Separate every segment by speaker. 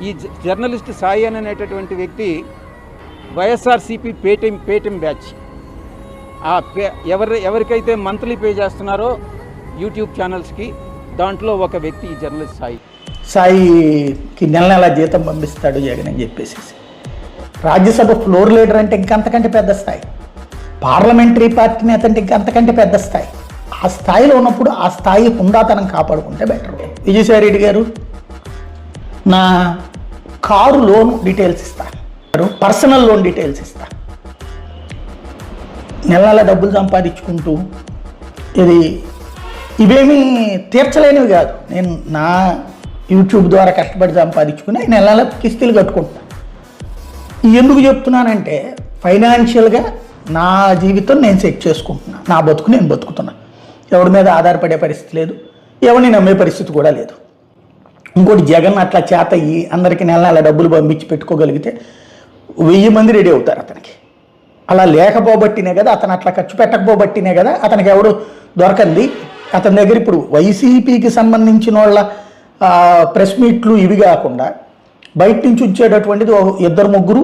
Speaker 1: ఈ జర్నలిస్ట్ సాయి అనేటటువంటి వ్యక్తి వైఎస్ఆర్సీపీ పేటిఎం బ్యాచ్. ఎవరికైతే మంత్లీ పే చేస్తున్నారో యూట్యూబ్ ఛానల్స్కి, దాంట్లో ఒక వ్యక్తి ఈ జర్నలిస్ట్
Speaker 2: సాయికి నెల నెల జీతం పంపిస్తాడు జగన్ అని చెప్పేసి. రాజ్యసభ ఫ్లోర్ లీడర్ అంటే ఇంకంతకంటే పెద్ద స్థాయి, పార్లమెంటరీ పార్టీ నేత అంటే ఇంకంతకంటే పెద్ద స్థాయి. ఆ స్థాయిలో ఉన్నప్పుడు ఆ స్థాయి హుందాతనం కాపాడుకుంటే బెటర్. విజయసాయి రెడ్డి గారు, నా కారు లోన్ డీటెయిల్స్ ఇస్తాను, పర్సనల్ లోన్ డీటెయిల్స్ ఇస్తాను, నెల నెల డబ్బులు సంపాదించుకుంటూ ఇవేమీ తీర్చలేనివి కాదు. నేను నా యూట్యూబ్ ద్వారా కష్టపడి సంపాదించుకుని నెల నెల కిస్తీలు కట్టుకుంటున్నాను. ఎందుకు చెప్తున్నానంటే ఫైనాన్షియల్గా నా జీవితం నేను సెట్ చేసుకుంటున్నాను, నా బతుకు నేను బతుకుతున్నాను. ఎవరి మీద ఆధారపడే పరిస్థితి లేదు, ఎవరిని నమ్మే పరిస్థితి కూడా లేదు. ఇంకోటి, జగన్ అట్లా చేత అయ్యి అందరికీ నెల నెల డబ్బులు పంపించి పెట్టుకోగలిగితే 1000 మంది రెడీ అవుతారు అతనికి. అలా లేకపోబట్టినే కదా, అతను అట్లా ఖర్చు పెట్టకపోబట్టినే కదా అతనికి ఎవడు దొరకంది. అతని దగ్గర ఇప్పుడు వైసీపీకి సంబంధించిన వాళ్ళ ప్రెస్ మీట్లు ఇవి కాకుండా బయట నుంచి వచ్చేటటువంటిది 2-3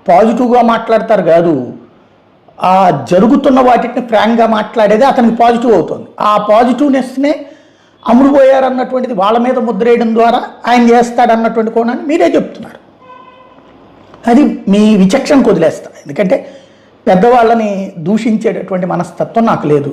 Speaker 2: పాజిటివ్గా మాట్లాడతారు కాదు, ఆ జరుగుతున్న వాటిని ఫ్రాంక్గా మాట్లాడేది అతనికి పాజిటివ్ అవుతుంది. ఆ పాజిటివ్నెస్నే అమ్ముడుపోయారు అన్నటువంటిది వాళ్ళ మీద ముద్రేయడం ద్వారా ఆయన చేస్తాడన్నటువంటి కోణాన్ని మీరే చెప్తున్నారు. అది మీ విచక్షణకు వదిలేస్తా. ఎందుకంటే పెద్దవాళ్ళని దూషించేటటువంటి మనస్తత్వం నాకు లేదు.